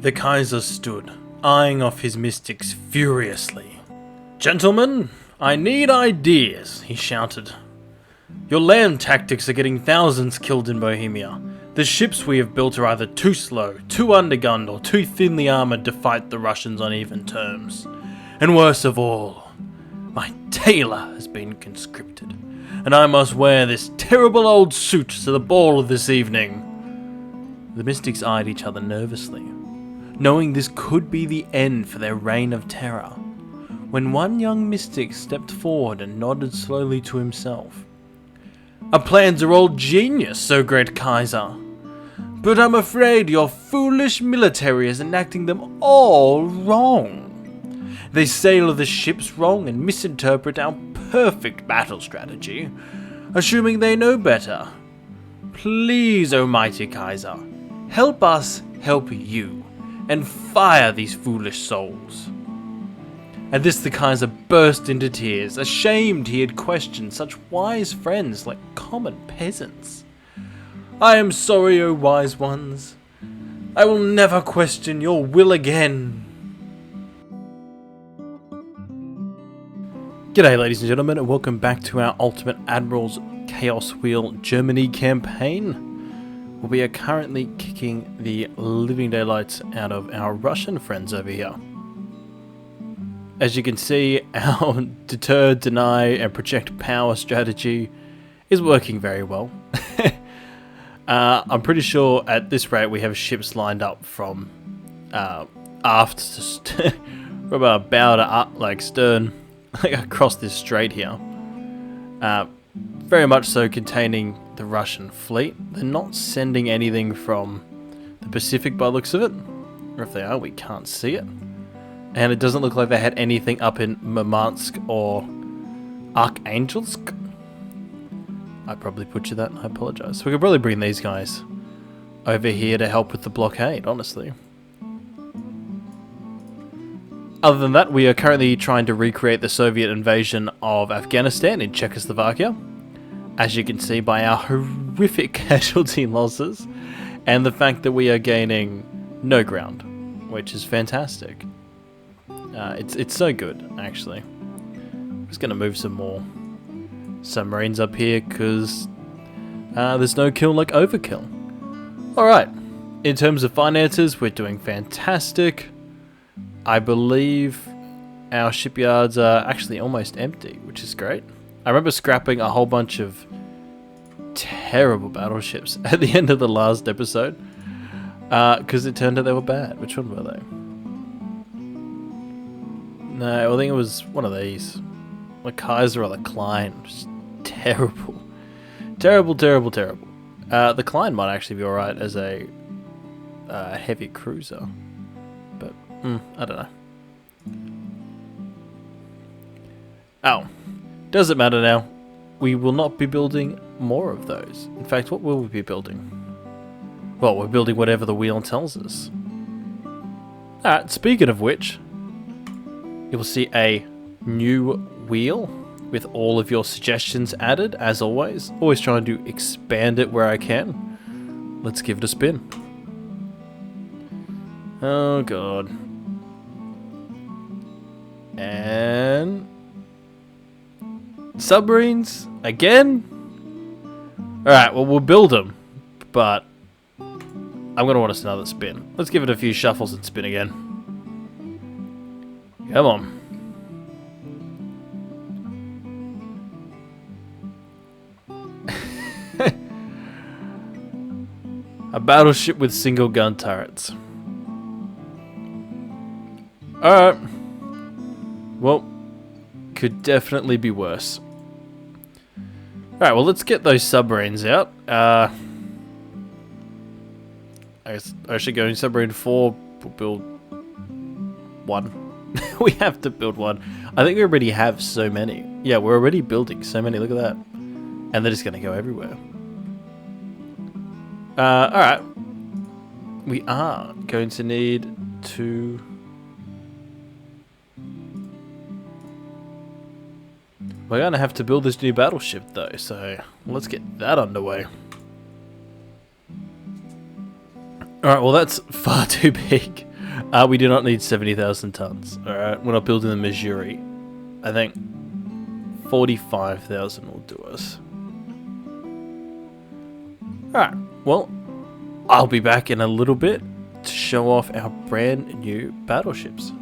The Kaiser stood, eyeing off his mystics furiously. "Gentlemen, I need ideas," he shouted. "Your land tactics are getting thousands killed in Bohemia. The ships we have built are either too slow, too undergunned, or too thinly armoured to fight the Russians on even terms. And worst of all, my tailor has been conscripted, and I must wear this terrible old suit to the ball this evening." The mystics eyed each other nervously, knowing this could be the end for their reign of terror, when one young mystic stepped forward and nodded slowly to himself. "Our plans are all genius, so great Kaiser. But I'm afraid your foolish military is enacting them all wrong. They sail the ships wrong and misinterpret our perfect battle strategy, assuming they know better. Please, O mighty Kaiser, help us help you, and fire these foolish souls." At this the Kaiser burst into tears, ashamed he had questioned such wise friends like common peasants. "I am sorry, O wise ones. I will never question your will again." G'day ladies and gentlemen, and welcome back to our Ultimate Admiral's Chaos Wheel Germany campaign, where we are currently kicking the living daylights out of our Russian friends over here. As you can see, our deter, deny, and project power strategy is working very well. I'm pretty sure at this rate we have ships lined up from aft to from bow to stern, across this strait here. Very much so containing the Russian fleet. They're not sending anything from the Pacific by the looks of it, or if they are, we can't see it. And it doesn't look like they had anything up in Murmansk or Arkhangelsk. I probably butchered that, I apologise. So we could probably bring these guys over here to help with the blockade, honestly. Other than that, we are currently trying to recreate the Soviet invasion of Afghanistan in Czechoslovakia, as you can see by our horrific casualty losses and the fact that we are gaining no ground, which is fantastic. It's so good, actually. I'm just going to move some more submarines up here because there's no kill like overkill. Alright, in terms of finances, we're doing fantastic. I believe our shipyards are actually almost empty, which is great. I remember scrapping a whole bunch of terrible battleships at the end of the last episode because it turned out they were bad. Which one were they? No, I think it was one of these. The Kaiser or the Klein. Just terrible. Terrible. The Klein might actually be alright as a heavy cruiser. But, I don't know. Oh. Doesn't matter now. We will not be building more of those. In fact, what will we be building? Well, we're building whatever the wheel tells us. Alright, speaking of which, you will see a new wheel with all of your suggestions added, as always. Always trying to expand it where I can. Let's give it a spin. Oh god. And submarines again? Alright, well we'll build them, but I'm going to want us another spin. Let's give it a few shuffles and spin again. Come on. A battleship with single gun turrets. Alright. Well, could definitely be worse. Alright, well let's get those submarines out. I guess I should go in submarine 4. We'll build one. We have to build one. I think we already have so many. Yeah, we're already building so many. Look at that. And they're just going to go everywhere. Alright. We are going to need to... We're going to have to build this new battleship though, so let's get that underway. Alright, well that's far too big. We do not need 70,000 tons. Alright, we're not building the Missouri. I think 45,000 will do us. Alright, well, I'll be back in a little bit to show off our brand new battleships.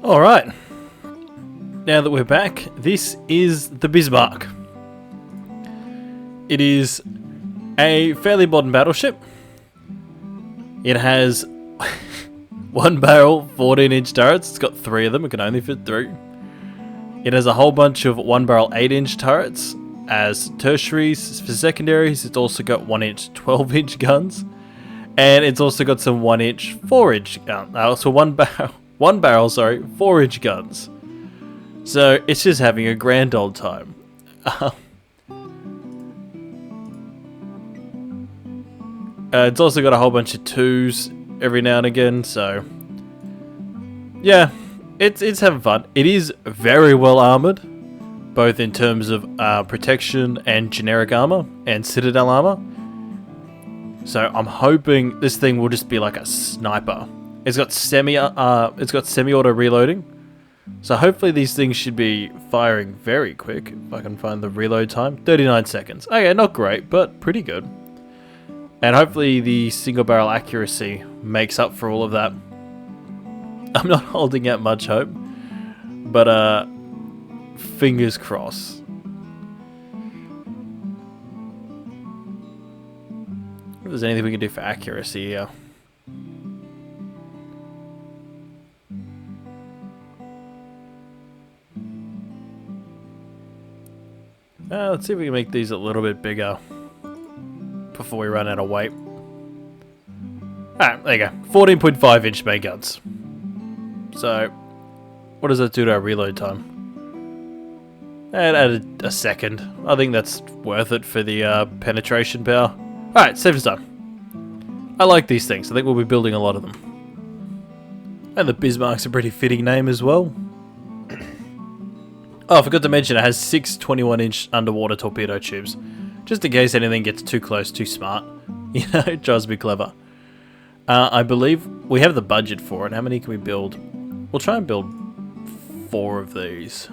Alright, now that we're back, this is the Bismarck. It is a fairly modern battleship. It has 1 barrel, 14-inch turrets. It's got 3 of them, it can only fit 3. It has a whole bunch of 1 barrel, 8-inch turrets. As tertiaries, for secondaries, it's also got 1-inch, 12-inch guns. And it's also got some 1-inch, 4-inch guns. So 1 barrel, 4-inch guns. So it's just having a grand old time. It's also got a whole bunch of 2s every now and again, so yeah, it's having fun. It is very well armored, both in terms of protection and generic armor and citadel armor. So I'm hoping this thing will just be like a sniper. It's got semi-auto reloading, so hopefully these things should be firing very quick. If I can find the reload time, 39 seconds. Okay, not great, but pretty good. And hopefully the single barrel accuracy makes up for all of that. I'm not holding out much hope, but fingers crossed. If there's anything we can do for accuracy here. Let's see if we can make these a little bit bigger before we run out of weight. Alright, there you go. 14.5 inch main guns. So, what does that do to our reload time? And added a second. I think that's worth it for the penetration power. Alright, save time. I like these things. I think we'll be building a lot of them. And the Bismarck's a pretty fitting name as well. Oh, I forgot to mention it has 6 21-inch underwater torpedo tubes. Just in case anything gets too close, too smart. You know, it tries to be clever. I believe we have the budget for it. How many can we build? We'll try and build 4 of these.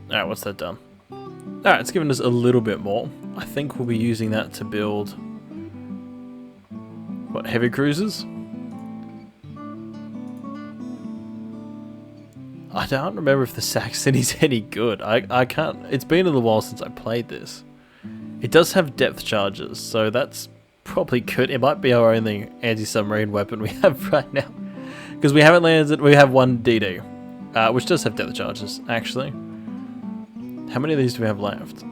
Alright, what's that done? Alright, it's given us a little bit more. I think we'll be using that to build... what, heavy cruisers? I don't remember if the Saxony's any good. I can't... It's been a little while since I played this. It does have depth charges, so that's probably good. It might be our only anti-submarine weapon we have right now. Because we haven't landed... We have 1 DD. Which does have depth charges, actually. How many of these do we have left?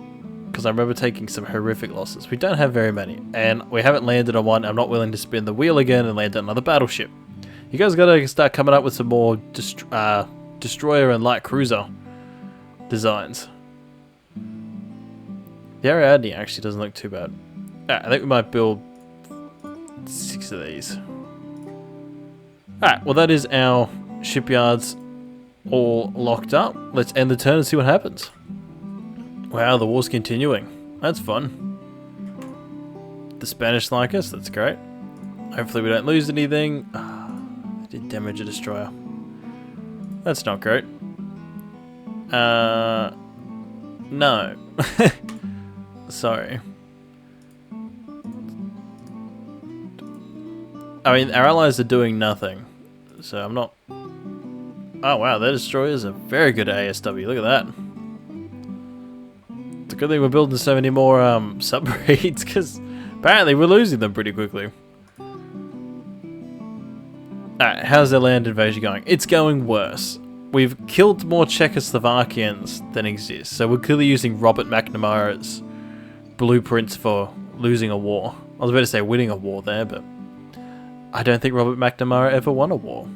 Because I remember taking some horrific losses. We don't have very many. And we haven't landed on one. I'm not willing to spin the wheel again and land on another battleship. You guys gotta start coming up with some more... destroyer and light cruiser designs. The Ariadne actually doesn't look too bad. I think we might build 6 of these. Alright, well that is our shipyards all locked up. Let's end the turn and see what happens. Wow, the war's continuing. That's fun. The Spanish like us, that's great. Hopefully we don't lose anything. They did damage a destroyer. That's not great. No. Sorry. I mean, our allies are doing nothing. So I'm not... Oh wow, their destroyers are very good at ASW. Look at that. It's a good thing we're building so many more submarines, because apparently we're losing them pretty quickly. Alright, how's their land invasion going? It's going worse. We've killed more Czechoslovakians than exist, so we're clearly using Robert McNamara's blueprints for losing a war. I was about to say winning a war there, but I don't think Robert McNamara ever won a war.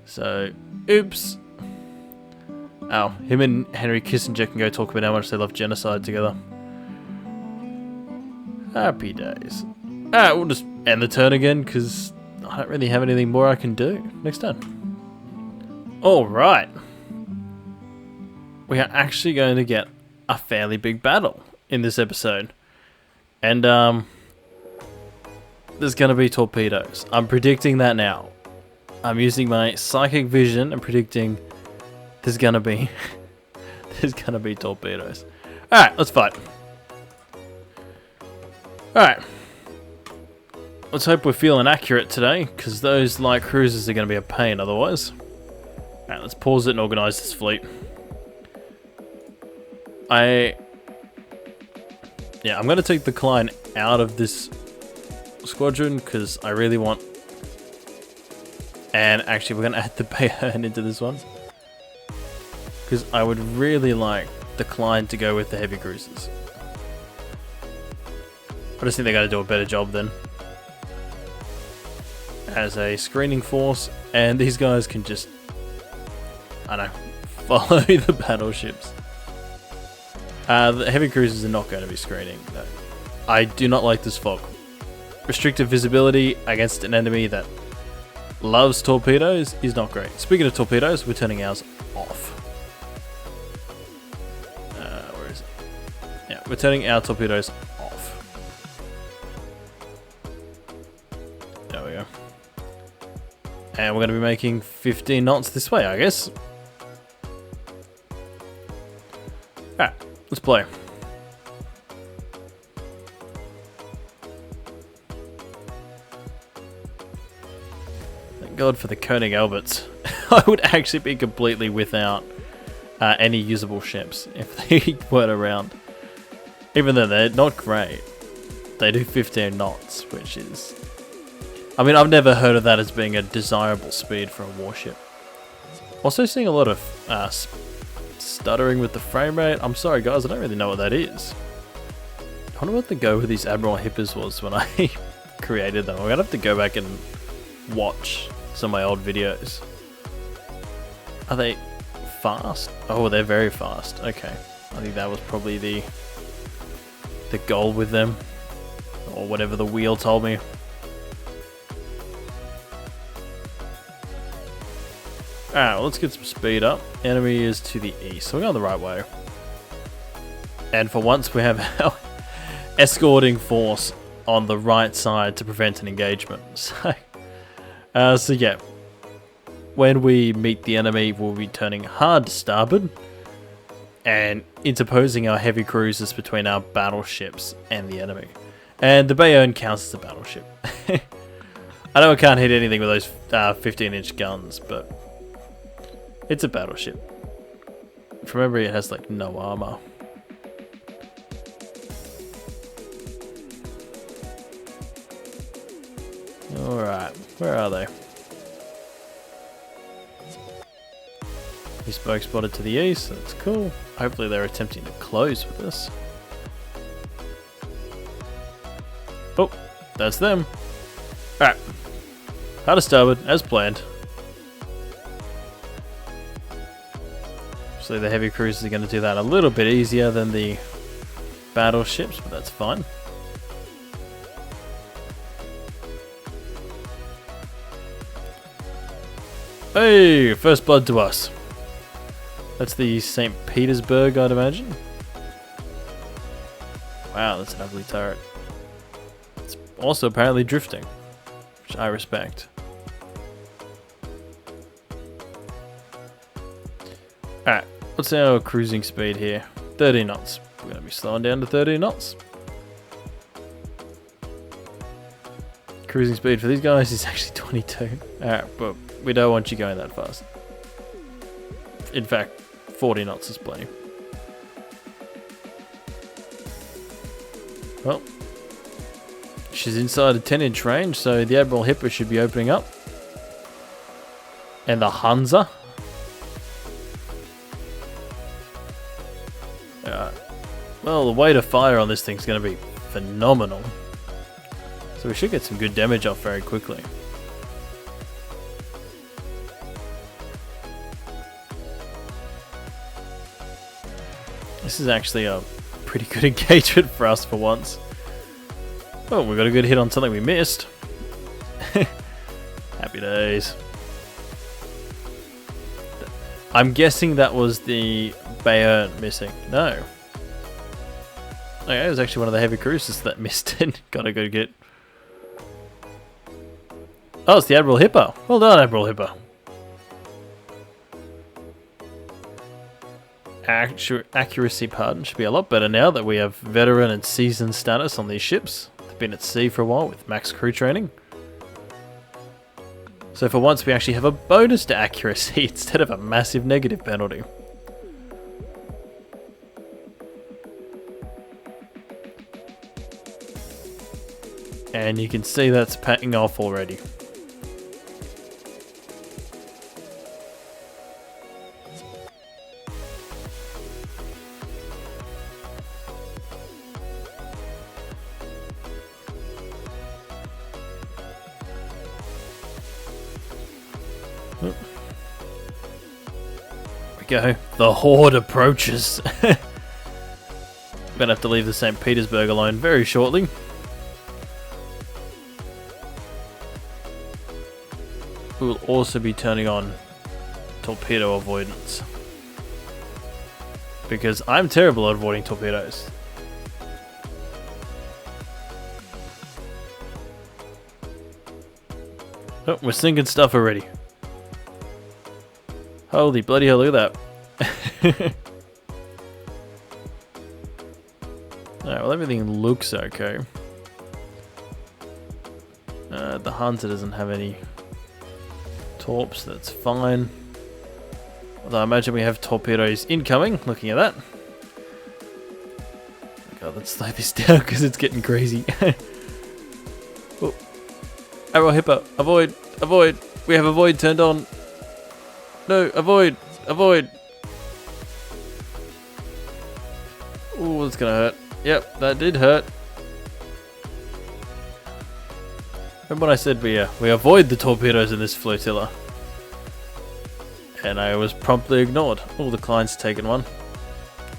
So, oops. Oh, him and Henry Kissinger can go talk about how much they love genocide together. Happy days. Alright, we'll just end the turn again, because I don't really have anything more I can do. Next turn. Alright. We are actually going to get a fairly big battle in this episode. And, there's going to be torpedoes. I'm predicting that now. I'm using my psychic vision and predicting there's going to be torpedoes. Alright, let's fight. Alright. Let's hope we're feeling accurate today, because those light cruisers are going to be a pain otherwise. Alright, let's pause it and organise this fleet. I'm going to take the Klein out of this squadron, because I really want... And actually, we're going to add the Bayern into this one, because I would really like the Klein to go with the heavy cruisers. I just think they got to do a better job then as a screening force, and these guys can just, I don't know, follow the battleships. The heavy cruisers are not going to be screening. No. I do not like this fog. Restricted visibility against an enemy that loves torpedoes is not great. Speaking of torpedoes, we're turning ours off. Where is it? Yeah, we're turning our torpedoes off. There we go. And we're going to be making 15 knots this way, I guess. Alright, let's play. God for the Koenig Alberts. I would actually be completely without any usable ships if they weren't around. Even though they're not great, they do 15 knots, which is... I mean, I've never heard of that as being a desirable speed for a warship. Also seeing a lot of stuttering with the frame rate. I'm sorry guys, I don't really know what that is. I wonder what the go with these Admiral Hippers was when I created them. I'm going to have to go back and watch some of my old videos. Are they fast? Oh, they're very fast. Okay. I think that was probably the goal with them. Or whatever the wheel told me. Alright, well, let's get some speed up. Enemy is to the east, so we're going the right way. And for once we have our escorting force on the right side to prevent an engagement. So yeah, when we meet the enemy, we'll be turning hard to starboard and interposing our heavy cruisers between our battleships and the enemy. And the Bayern counts as a battleship. I know I can't hit anything with those 15-inch guns, but it's a battleship. From memory, it has like no armor. Alright, where are they? He spoke spotted to the east, that's cool. Hopefully they're attempting to close with us. Oh, that's them. Alright. Hard to starboard, as planned. So the heavy cruisers are going to do that a little bit easier than the battleships, but that's fine. Hey, first blood to us. That's the St. Petersburg, I'd imagine. Wow, that's an ugly turret. It's also apparently drifting, which I respect. Alright, what's our cruising speed here? 30 knots. We're going to be slowing down to 30 knots. Cruising speed for these guys is actually 22. Alright, but we don't want you going that fast. In fact, 40 knots is plenty. Well, she's inside a 10-inch range, so the Admiral Hipper should be opening up. And the Hansa. Well, the weight of fire on this thing's going to be phenomenal. So we should get some good damage off very quickly. This is actually a pretty good engagement for us for once. Oh, we got a good hit on something we missed. Happy days. I'm guessing that was the Bayern missing. No. Okay, it was actually one of the heavy cruisers that missed it. Got a good hit. Oh, it's the Admiral Hipper. Well done, Admiral Hipper. Accuracy, pardon, should be a lot better now that we have veteran and seasoned status on these ships. They've been at sea for a while with max crew training. So for once we actually have a bonus to accuracy instead of a massive negative penalty. And you can see that's paying off already. There we go. The Horde approaches. Gonna have to leave the St. Petersburg alone very shortly. We will also be turning on torpedo avoidance. Because I'm terrible at avoiding torpedoes. Oh, we're sinking stuff already. Holy bloody hell, look at that. Alright, well everything looks okay. The Hunter doesn't have any torps, that's fine. Although I imagine we have torpedoes incoming, looking at that. God, let's slow this down because it's getting crazy. Oh. Arrow Hipper, avoid, avoid. We have avoid turned on. No, avoid, avoid. Oh, that's gonna hurt. Yep, that did hurt. Remember when I said we avoid the torpedoes in this flotilla? And I was promptly ignored. Oh, the client's taken one.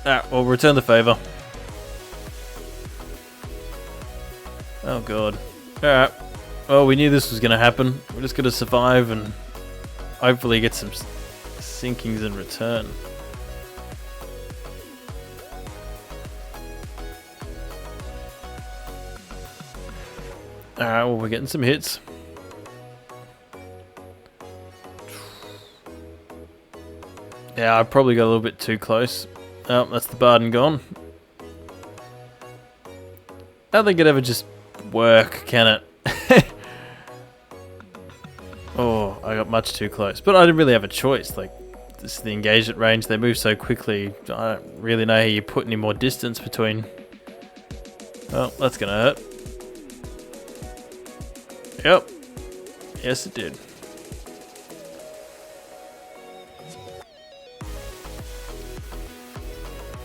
Ah, well, return the favour. Oh god. Alright. Well, we knew this was going to happen. We're just going to survive and hopefully get some sinkings in return. Alright, well, we're getting some hits. Yeah, I probably got a little bit too close. Oh, that's the Barden gone. I don't think it ever just work, can it? Oh, I got much too close. But I didn't really have a choice. Like, this is the engagement range. They move so quickly. I don't really know how you put any more distance between. Oh, that's going to hurt. Yep. Yes, it did.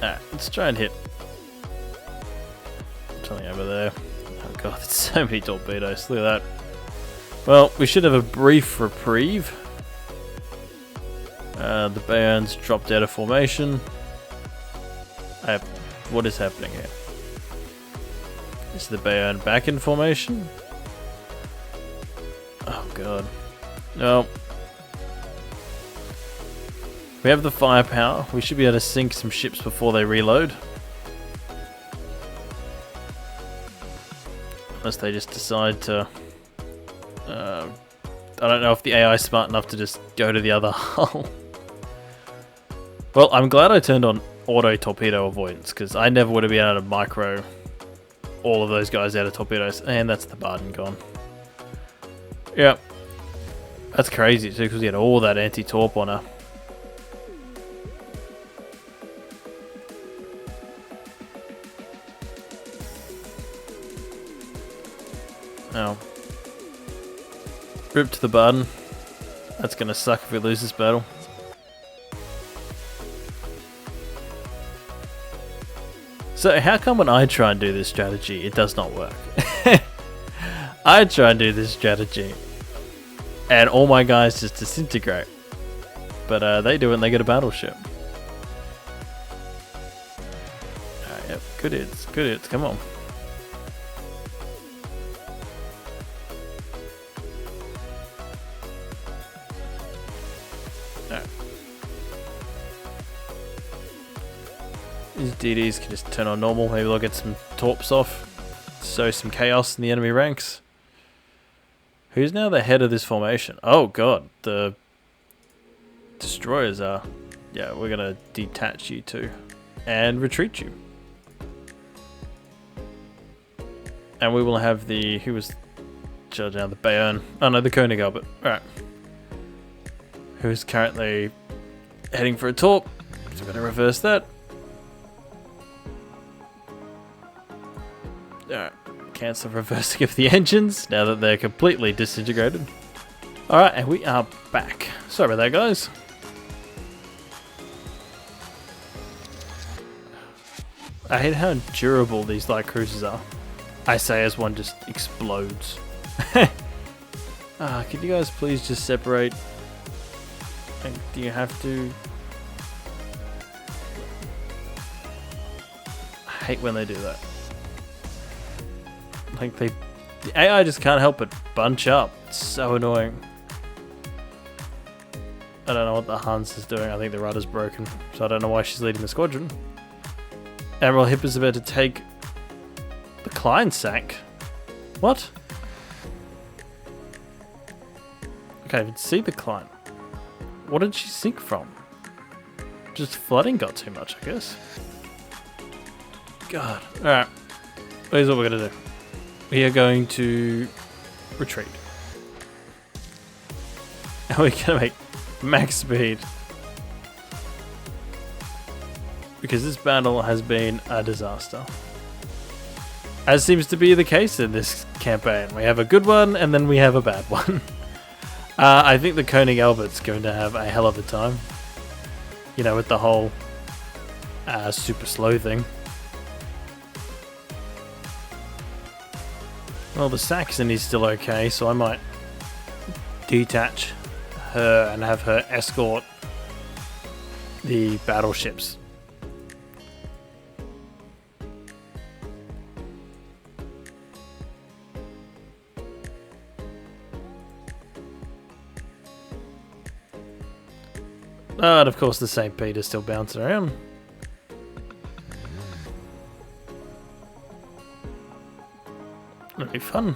Alright, let's try and hit something over there. Oh god, there's so many torpedoes. Look at that. Well, we should have a brief reprieve. The Bayern's dropped out of formation. What is happening here? Is the Bayern back in formation? Oh god. No. We have the firepower. We should be able to sink some ships before they reload. Unless they just decide to... I don't know if the AI is smart enough to just go to the other hull. Well, I'm glad I turned on auto torpedo avoidance, because I never would have been able to micro all of those guys out of torpedoes. And that's the Barden gone. Yep. That's crazy too, because he had all that anti-torp on her. Oh. Rip to the Barden. That's gonna suck if we lose this battle. So how come when I try and do this strategy, it does not work? I try and do this strategy, and all my guys just disintegrate. But they do it and they get a battleship. Yep, good hits, come on. These DDs can just turn on normal. Maybe they'll get some torps off. Sow some chaos in the enemy ranks. Who's now the head of this formation? Oh god, the destroyers are. Yeah, we're gonna detach you two and retreat you. And we will have the... who was charging out? The Bayern. Oh no, the Koenig Albert. Alright. Who's currently heading for a torp. So we're gonna reverse that. Alright, cancel reversing of the engines now that they're completely disintegrated. Alright, and we are back. Sorry about that, guys. I hate how durable these light cruisers are. I say as one just explodes. Could you guys please just separate? Do you have to? I hate when they do that. Like the AI just can't help but bunch up. It's so annoying. I don't know what the Hans is doing. I think the rudder's broken, so I don't know why she's leading the squadron. Admiral Hipper's about to take the Klein sack. What? Okay, I can see the Klein. What did she sink from? Just flooding got too much, I guess. God. Alright. Here's what we're gonna do. We are going to retreat. And we're gonna make max speed. Because this battle has been a disaster. As seems to be the case in this campaign. We have a good one and then we have a bad one. I think the Koenig Albert's going to have a hell of a time. You know, with the whole super slow thing. Well, the Saxon is still okay, so I might detach her and have her escort the battleships. And of course the St. Peter's still bouncing around. That'll be fun.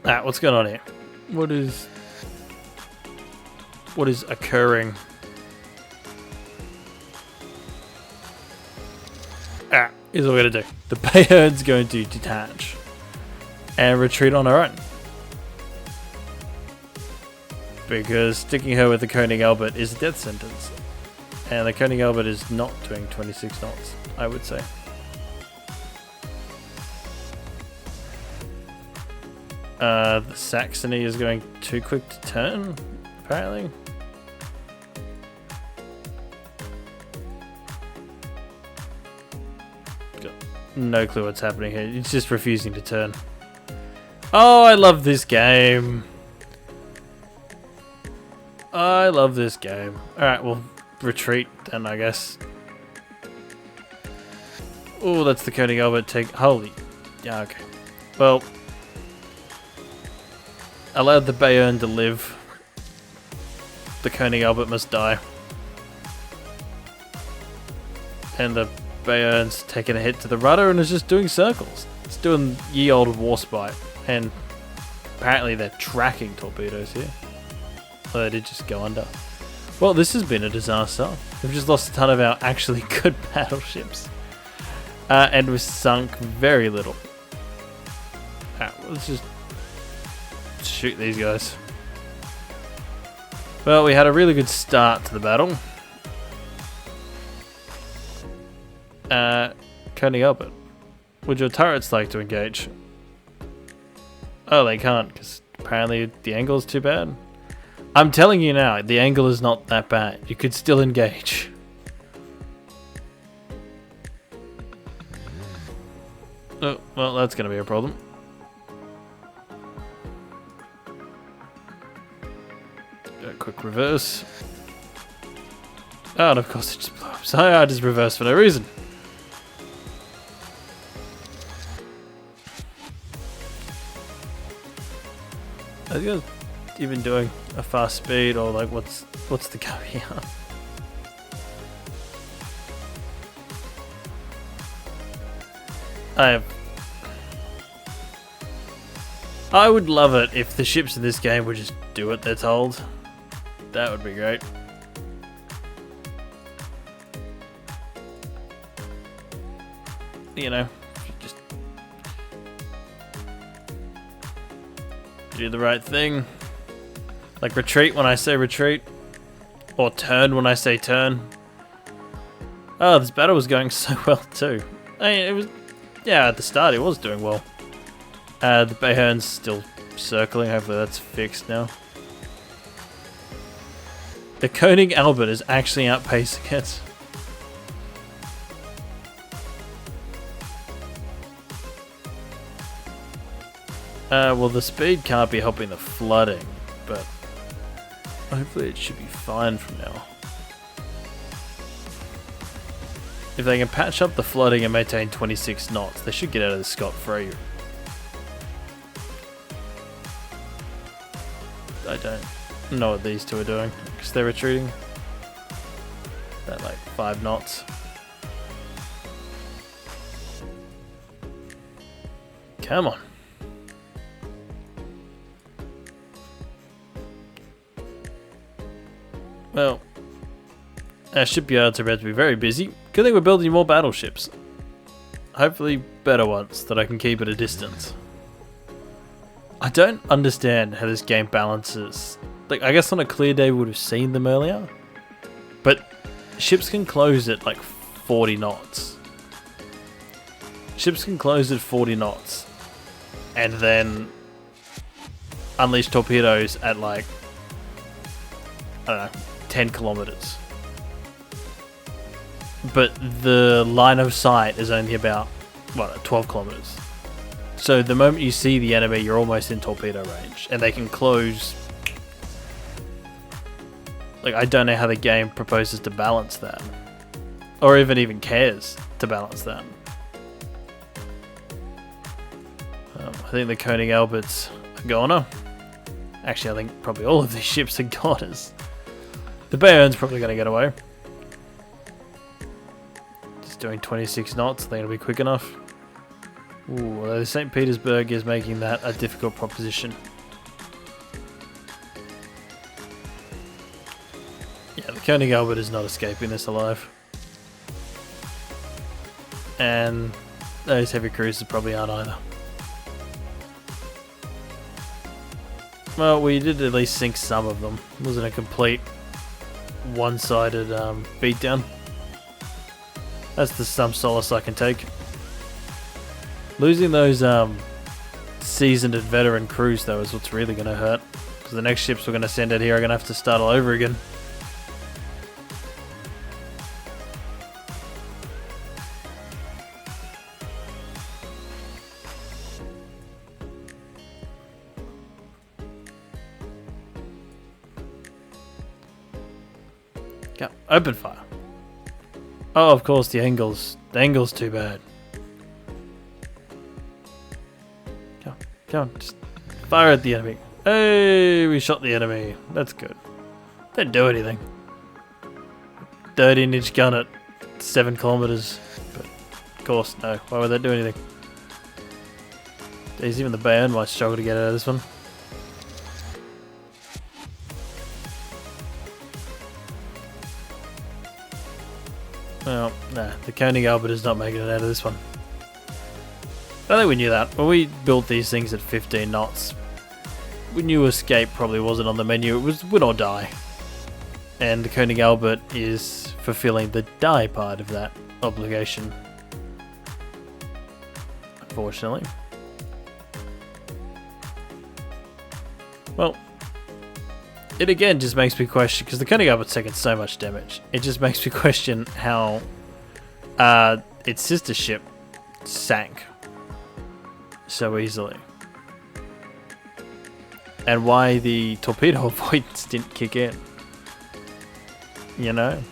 What's going on here? What is occurring? Here's what we're gonna do. The Bayern's going to detach and retreat on her own. Because sticking her with the Koenig Albert is a death sentence. And the Koenig Albert is not doing 26 knots, I would say. The Saxony is going too quick to turn, apparently. Got no clue what's happening here. It's just refusing to turn. Oh, I love this game. I love this game. Alright, we'll retreat then, I guess. Oh, that's the Koenig Albert take. Holy. Yeah, okay. Well, allowed the Bayern to live. The Koenig Albert must die. And the Bayern's taking a hit to the rudder and is just doing circles. It's doing ye old Warspite, and apparently they're tracking torpedoes here. Oh, they did just go under. Well, this has been a disaster. We've just lost a ton of our actually good battleships. And we've sunk very little. Let's just shoot these guys. Well, we had a really good start to the battle. Coney Albert, would your turrets like to engage? Oh, they can't, because apparently the angle is too bad. I'm telling you now, the angle is not that bad. You could still engage. Oh, well, that's going to be a problem. A quick reverse. Oh, and of course it just blew up. So I just reversed for no reason. Are you guys even doing a fast speed, or like what's the go here? I would love it if the ships in this game would just do what they're told. That would be great. You know, just do the right thing. Like retreat when I say retreat. Or turn when I say turn. Oh, this battle was going so well too. I mean, it was... Yeah, at the start it was doing well. The Bayhern's still circling. Hopefully that's fixed now. The Koenig Albert is actually outpacing it. Well, the speed can't be helping the flooding, but hopefully it should be fine from now. If they can patch up the flooding and maintain 26 knots, they should get out of this scot-free. I don't know what these two are doing, because they're retreating. They're like 5 knots. Come on. Well, our shipyards are about to be very busy. Good thing we're building more battleships. Hopefully better ones that I can keep at a distance. I don't understand how this game balances. Like, I guess on a clear day we would have seen them earlier. But ships can close at like 40 knots. Ships can close at 40 knots. And then unleash torpedoes at like, I don't know, 10 kilometers. But the line of sight is only about, what, 12 kilometers. So the moment you see the enemy, you're almost in torpedo range. And they can close... Like, I don't know how the game proposes to balance that. Or even cares to balance that. I think the Koenig Alberts are goner. Actually, I think probably all of these ships are goners. The Bayern's probably going to get away. Just doing 26 knots. They're going to be quick enough. Ooh, although St. Petersburg is making that a difficult proposition. Yeah, the Koenig Albert is not escaping this alive. And those heavy cruisers probably aren't either. Well, we did at least sink some of them. It wasn't a complete one-sided beatdown. That's the some solace I can take. Losing those seasoned and veteran crews, though, is what's really going to hurt. Because the next ships we're going to send out here are going to have to start all over again. Go. Open fire. Oh, of course, the angle's too bad. Come on, just fire at the enemy. Hey, we shot the enemy. That's good. Didn't do anything. 13-inch gun at 7 kilometers. But, of course, no. Why would that do anything? There's even the Bayern might struggle to get out of this one. Well, nah, the Koenig Albert is not making it out of this one. I think we knew that. When we built these things at 15 knots, we knew escape probably wasn't on the menu. It was win or die. And the Koenig Albert is fulfilling the die part of that obligation. Unfortunately. Well, it again just makes me question, because the Koenig Albert's taken so much damage, it just makes me question how its sister ship sank so easily. And why the torpedo avoidance didn't kick in. You know?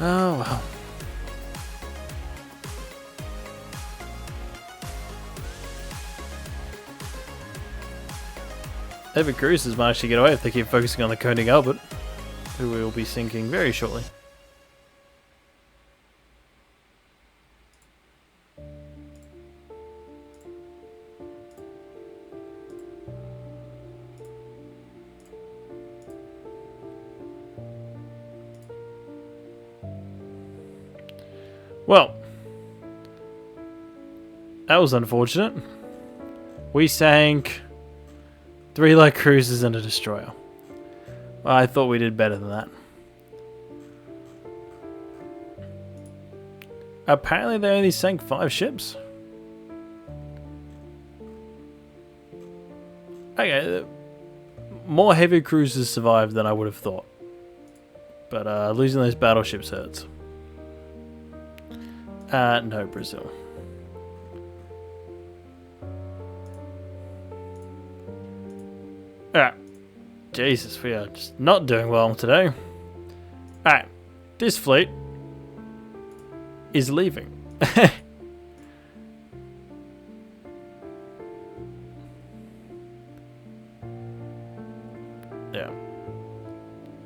Oh well. Every cruise has managed to get away if they keep focusing on the Koenig Albert, who will be sinking very shortly. Well, that was unfortunate. We sank 3 light cruisers and a destroyer. Well, I thought we did better than that. Apparently they only sank 5 ships. Okay, more heavy cruisers survived than I would have thought. But losing those battleships hurts. No, Brazil. Alright. Jesus, we are just not doing well today. Alright. This fleet is leaving. Yeah.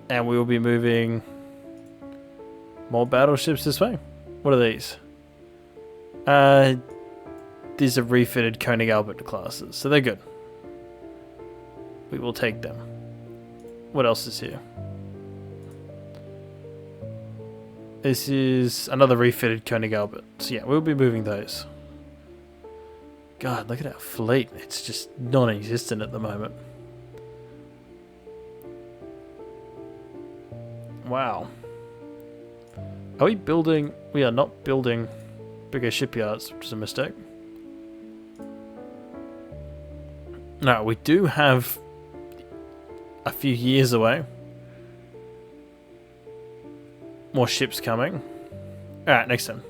And we will be moving more battleships this way. What are these? These are refitted Koenig Albert classes, so they're good. We will take them. What else is here? This is another refitted Koenig Albert. So yeah, we'll be moving those. God, look at our fleet. It's just non-existent at the moment. Wow. Are we building... We are not building bigger shipyards, which is a mistake. No, we do have a few years away. More ships coming. Alright, next time.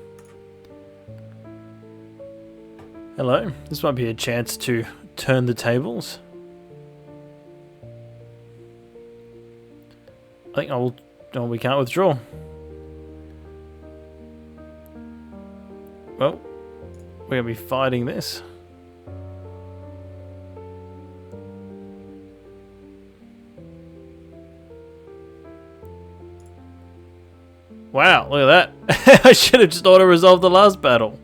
Hello. This might be a chance to turn the tables. I think I will... No, we can't withdraw. Well, we're going to be fighting this. Wow, look at that. I should have just auto-resolved the last battle.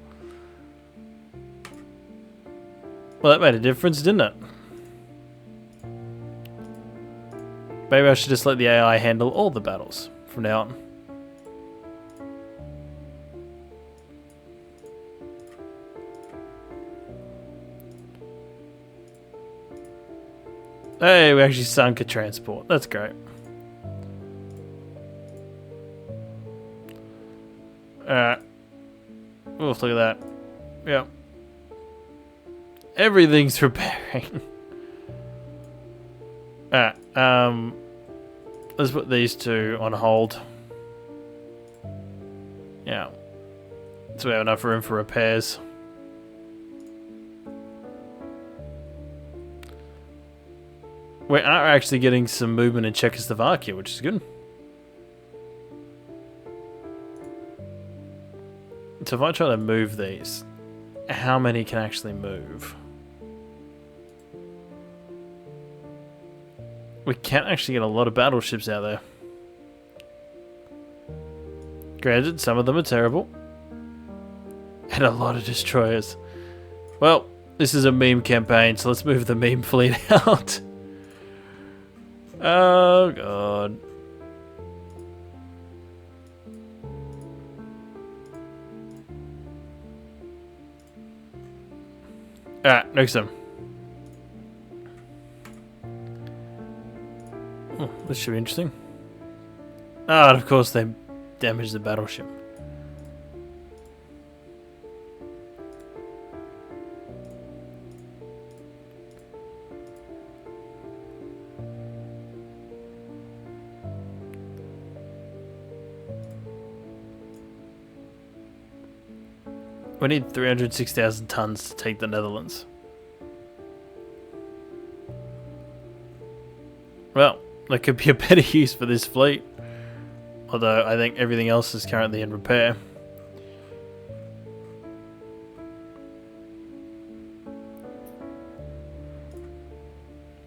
Well, that made a difference, didn't it? Maybe I should just let the AI handle all the battles from now on. Hey, we actually sunk a transport. That's great. Alright. Oof, look at that. Yep. Everything's repairing. Alright, let's put these two on hold. Yeah. So we have enough room for repairs. We are actually getting some movement in Czechoslovakia, which is good. So if I try to move these, how many can actually move? We can actually get a lot of battleships out there. Granted, some of them are terrible. And a lot of destroyers. Well, this is a meme campaign, so let's move the meme fleet out. Oh, God. Alright, next time. Oh, this should be interesting. Ah, and of course they damaged the battleship. We need 306,000 tons to take the Netherlands. Well, there could be a better use for this fleet. Although I think everything else is currently in repair.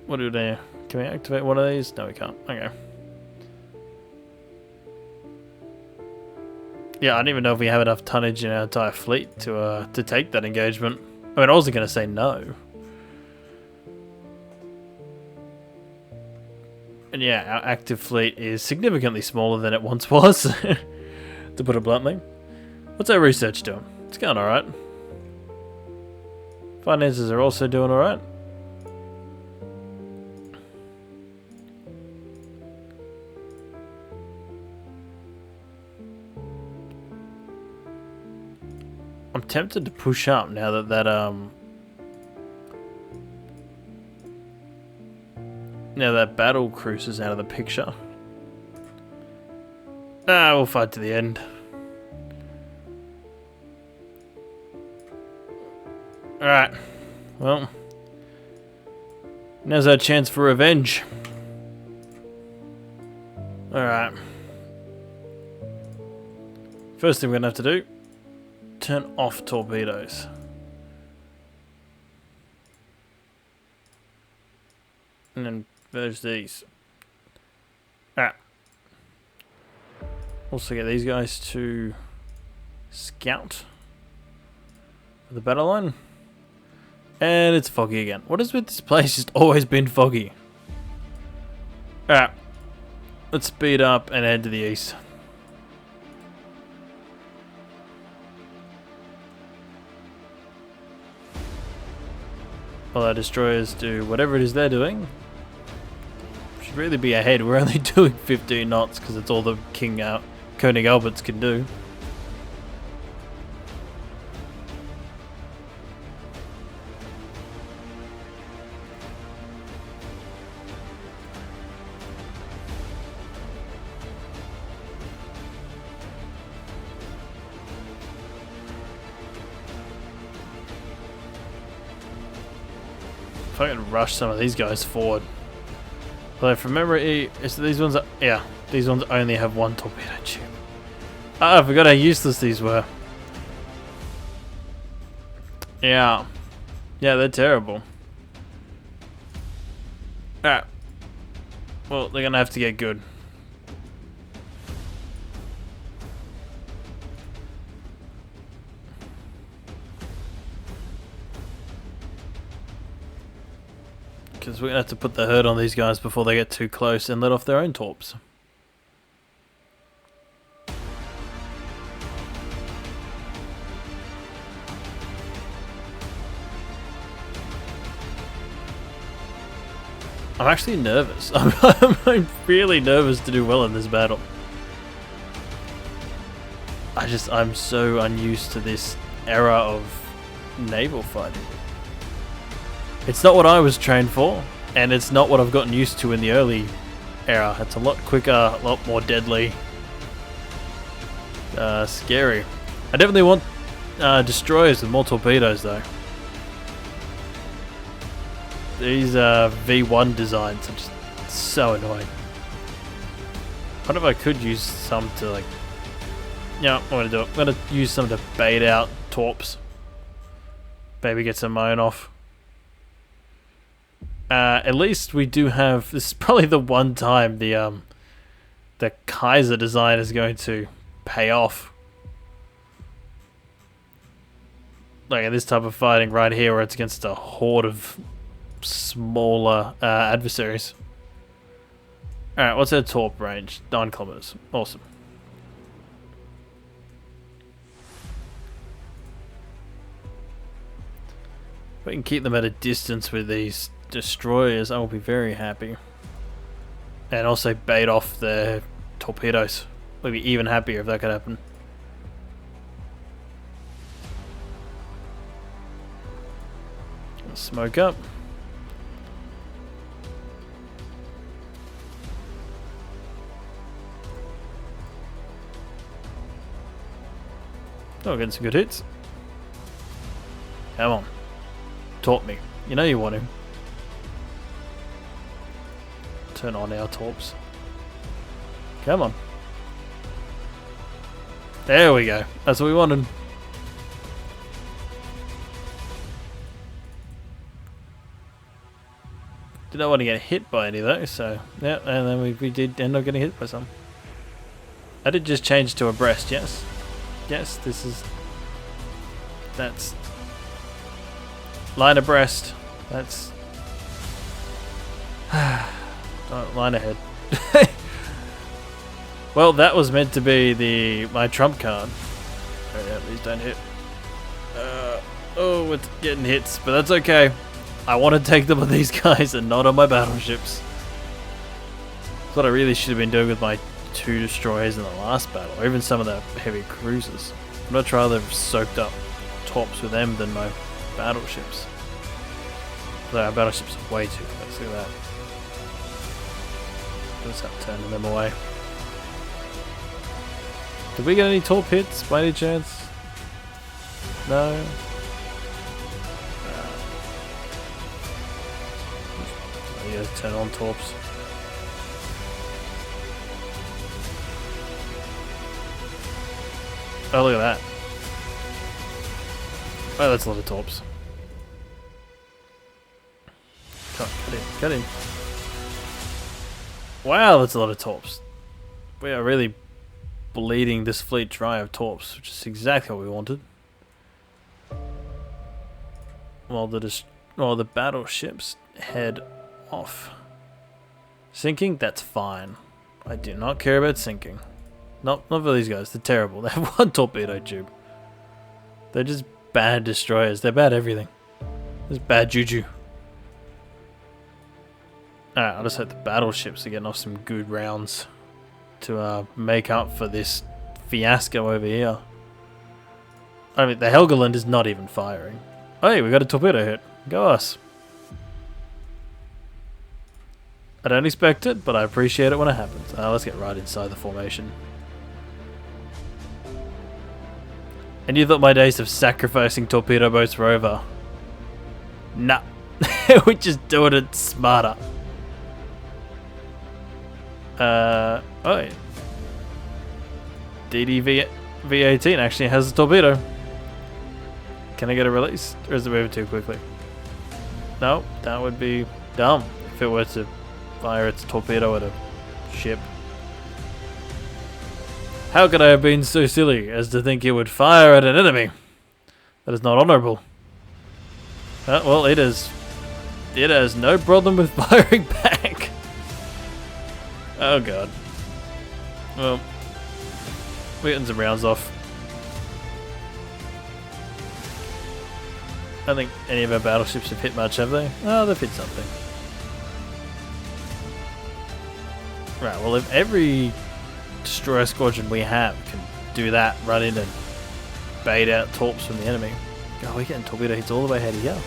What do we do? Can we activate one of these? No, we can't. Okay. Yeah, I don't even know if we have enough tonnage in our entire fleet to take that engagement. I mean, I wasn't going to say no. And yeah, our active fleet is significantly smaller than it once was, to put it bluntly. What's our research doing? It's going alright. Finances are also doing alright. I'm tempted to push up now that now that battle cruise is out of the picture. Ah, we'll fight to the end. Alright. Well, now's our chance for revenge. Alright. First thing we're gonna have to do, turn off torpedoes. And then there's these. Alright. Also get these guys to scout for the battle line. And it's foggy again. What is with this place? Just always been foggy. Alright. Let's speed up and head to the east. While our destroyers do whatever it is they're doing. Should really be ahead. We're only doing 15 knots because it's all the Koenig Alberts can do. If I can rush some of these guys forward. Although from memory, these ones only have one torpedo tube. Ah, I forgot how useless these were. Yeah. Yeah, they're terrible. Alright. Well, they're gonna have to get good. Because we're going to have to put the hurt on these guys before they get too close and let off their own torps. I'm actually nervous. I'm really nervous to do well in this battle. I'm so unused to this era of naval fighting. It's not what I was trained for, and it's not what I've gotten used to in the early era. It's a lot quicker, a lot more deadly. Scary. I definitely want destroyers with more torpedoes though. These V1 designs are just so annoying. What if I could use some to like... Yeah, I'm gonna do it. I'm gonna use some to bait out torps. Maybe get some moan off. At least we do have... This is probably the one time the Kaiser design is going to pay off. Like in this type of fighting right here where it's against a horde of smaller adversaries. Alright, what's our torp range? 9 kilometers. Awesome. If we can keep them at a distance with these destroyers, I will be very happy. And also bait off their torpedoes. We'll be even happier if that could happen. Smoke up. Oh, getting some good hits. Come on. Torp me. You know you want to. Turn on our torps. Come on. There we go. That's what we wanted. Did not want to get hit by any though, so yeah, and then we did end up getting hit by some. I did just change to abreast, yes. Yes, this is... That's... Line abreast. That's... line ahead. Well, that was meant to be my trump card. Oh yeah, please don't hit. Oh, it's getting hits, but that's okay. I want to take them on these guys and not on my battleships. That's what I really should have been doing with my 2 destroyers in the last battle, or even some of the heavy cruisers. I'd much rather have soaked up torps with them than my battleships. Though our battleships are way too close, look at that. Just have turning them away. Did we get any torp hits by any chance? No? You guys turn on torps. Oh, look at that. Oh, that's a lot of torps. Come on, cut in. Wow, that's a lot of torps. We are really bleeding this fleet dry of torps, which is exactly what we wanted. While the battleships head off. Sinking? That's fine. I do not care about sinking. Not for these guys. They're terrible. They have 1 torpedo tube. They're just bad destroyers. They're bad everything. Just bad juju. Alright, I'll just hope the battleships are getting off some good rounds to make up for this fiasco over here. I mean, the Helgoland is not even firing. Oh, hey, we got a torpedo hit. Go us. I don't expect it, but I appreciate it when it happens. Let's get right inside the formation. And you thought my days of sacrificing torpedo boats were over? Nah. We're just doing it smarter. Oh yeah. DDV-18 actually has a torpedo. Can I get a release? Or is it moving too quickly? No, that would be dumb if it were to fire its torpedo at a ship. How could I have been so silly as to think it would fire at an enemy? That is not honourable. Well, it is. It has no problem with firing back. Oh god. Well, we're getting some rounds off. I don't think any of our battleships have hit much, have they? Oh, they've hit something. Right, well if every destroyer squadron we have can do that, run in and bait out torps from the enemy. Oh, we're getting torpedo hits all the way ahead of here.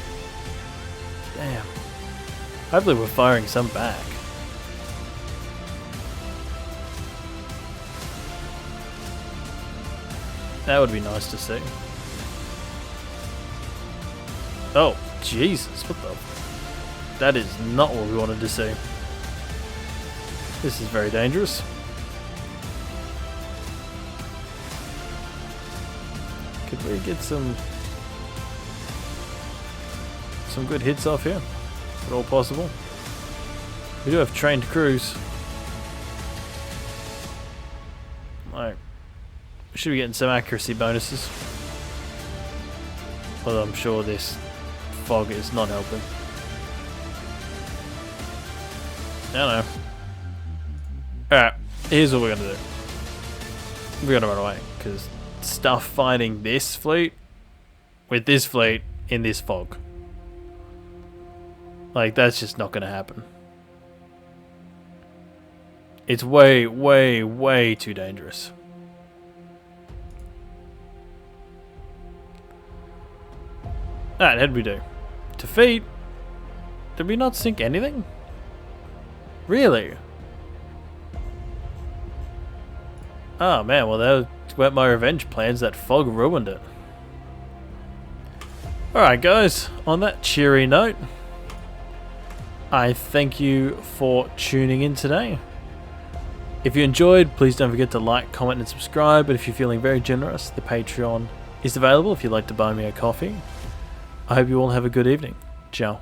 Damn. Hopefully we're firing some back. That would be nice to see. Oh, Jesus, what the... That is not what we wanted to see. This is very dangerous. Could we get some good hits off here? If at all possible. We do have trained crews. Like, we should be getting some accuracy bonuses. Although I'm sure this fog is not helping. I don't know. Alright, here's what we're gonna do. We're gonna run away, because stuff fighting this fleet with this fleet in this fog. Like, that's just not gonna happen. It's way, way, way too dangerous. Alright, how'd we do? Defeat? Did we not sink anything? Really? Oh man, well that weren't my revenge plans. That fog ruined it. Alright guys, on that cheery note, I thank you for tuning in today. If you enjoyed, please don't forget to like, comment and subscribe. And if you're feeling very generous, the Patreon is available if you'd like to buy me a coffee. I hope you all have a good evening. Ciao.